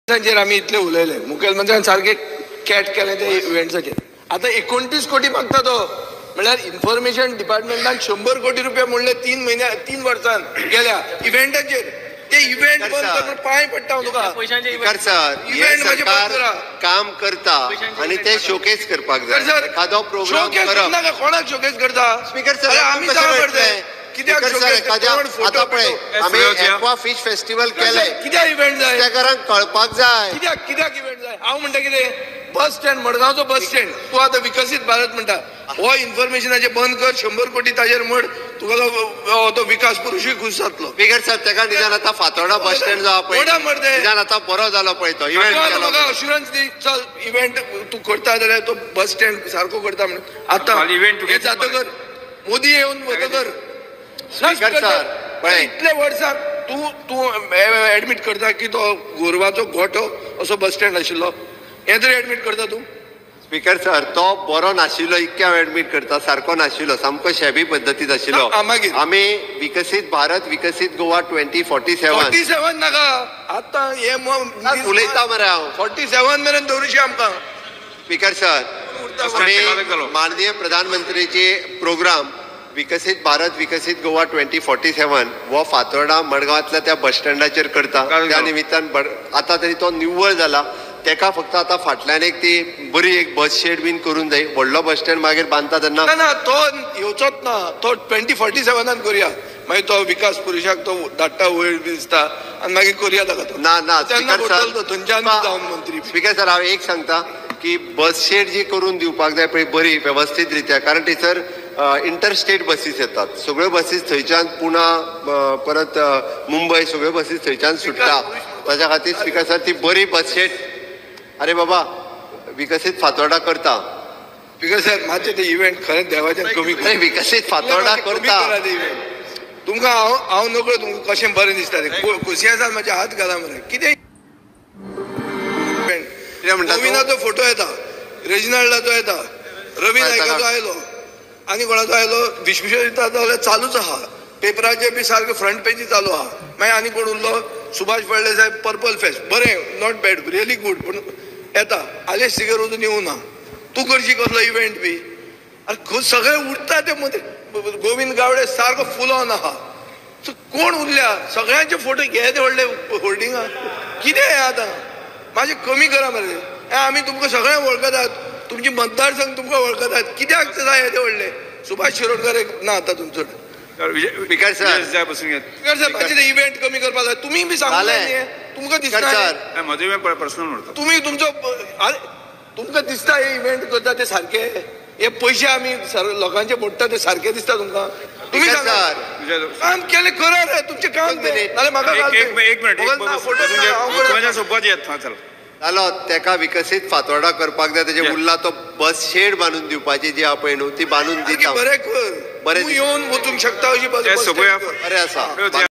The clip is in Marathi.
संजय आम्ही इतले उलयले मुखेलमंत्र्यान सारखे कॅट केले ते इव्हेंट्साचेर आता 29 कोटी मागता तो म्हणल्यार इन्फॉर्मेशन डिपार्टमेंटान 100 कोटी रुपया म्हणले 3 वर्सान गेल्या इव्हेंटाचेर ते इव्हेंट बंद करून पांय पडटा तुका इव्हेंट सरकार काम करता आणि ते शोकेस करपाक जाय एखादो प्रोग्राम करप कोणाक शोकेस करता स्पीकर सर आमी कशें करताय कित्याक सर एखाद्या आता पळय आमी एक्वा फिश फेस्टिवल केले कित्याक इव्हेंट जाय त्याकारांक कळपाक जाय कित्याक इव्हेंट जाय हांव म्हणटा कितें बस स्टँड मडगांवचो बस स्टँड तूं आतां विकसीत भारत म्हणटा हो इन्फॉर्मेशनाचे बंद कर 100 कोटी ताजेर मड तुका तो विकास पुरुषूय खुश जातलो स्पीकर सर तेका निदान आतां फातोर्डा बस स्टँड जो पळय निदान आतां बरो जालो पळय तो इव्हेंट म्हाका अश्युरन्स दी चल इव्हेंट तूं करता जाल्यार तो बस स्टँड सारको करता म्हणून आतां इव्हेंट जातकर मोदी येवन वतकर स्पीकर सर पळय इतले वर्सां तूं एडमीट करता की तो गोरवाचो गोठो असो बस स्टँड आशिल्लो हे तरी एडमीट करता तूं स्पीकर सर तो बरो नाशिल्लो इतक्या एडमीट करता सारको नाशिल्लो सामको शेबी पद्दतीत आशिल्लो आमी विकसीत भारत विकसीत गोवा 2047 नाका आतां हे उलयता मरे हांव 47 मेरेन दवरुशी आमकां स्पीकर सर आमी माननीय प्रधानमंत्रीचे प्रोग्राम विकसीत भारत विकसीत गोवा 2047 हो फातोर्डा मडगांवांतल्या त्या बस स्टँडाचेर करता त्या निमित्तान आतां तरी तो निव्वळ जाला तेका फक्त आता फाटल्यान एक ती बरी एक बस शेड बीन करून जाय व्हडलो बस स्टँड मागीर बांदता तेन्ना ना तो येवचोच ना तो 2047 करूया मागीर तो विकास पुरुषाक तो धाडटा वयर दिसता आनी मागीर करूया ताका तो ना स्पीकर सर थंयच्यान जावन मंत्री स्पीकर सर हांव एक सांगता की बस शेड जी करून दिवपाक जाय पळय बरी वेवस्थीत रित्या कारण थंयसर इंटरस्टेट बसीस येतात सगळ्यो बसीस थंयच्यान पुणा परत मुंबय सगळ्यो बसीस थंयच्यान सुट्टा ताच्या खातीर स्पीकर सर ती बरी बस शेड अरे बाबा विकसीत फातोर्डा करता स्पीकर सर मातशें ते इव्हेंट खरें देवाच्यान कमी कर विकसीत फातोर्डा करता तुमकां हांव नकळो तुमकां कशें बरें दिसता तें खोशयेसान म्हाजे हात घाला मरे कितें गोविंदाचो फोटो येता रेजिनाल्डाचो येता रवी नायकाचो आयलो आनी कोणाचो आयलो विश्वेश्वराचो जाल्यार चालूच आहा पेपराचेर बी सारके फ्रंट पेजी चालू आहा मागीर आनी कोण उरलो सुभाष फळदेसाय साहेब पर्पल फेस्ट बरें नॉट बॅड रियली गूड पूण येता आलेश सिगर वचून येवं ना तूं करशी कसलो इव्हेंट बी अरे सगळे उरता ते मदीं गोविंद गावडे सारको फूल ऑन आहा सो कोण उरल्या सगळ्यांचे फोटो घे ते व्हडले होल्डिंगा कितें हें आतां मातशें कमी करा मरे हें आमी तुमकां सगळें वळखतात तुमची मतदारसंघ तुमकां वळखतात कित्याक जाय हे ते व्हडले सुभाष शिरोडकर एक ना आतां तुमचो स्पीकर सर इव्हेंट कमी करपाक जाय तुमी बी सांगलें तुमकां दिसता म्हजो पर्सनल म्हणटा तुमी तुमचो तुमकां दिसता हे इव्हेंट करता ते सारके हे पयशे आमी लोकांचे मोडटा ते सारके दिसता तुमकां तुमी काम केलें करा रे तुमचें काम नाल्यार म्हाका एक मिनट सोबत येत जालो तेका विकसीत फातोर्डा करपाक जाय तेजे उरला तो बस शेड बांदून दिवपाची जी आहा पळय न्हू ती बांदून दिता बरें कर बरें येवन वचूंक शकता अशी सगळ्या बरें आसा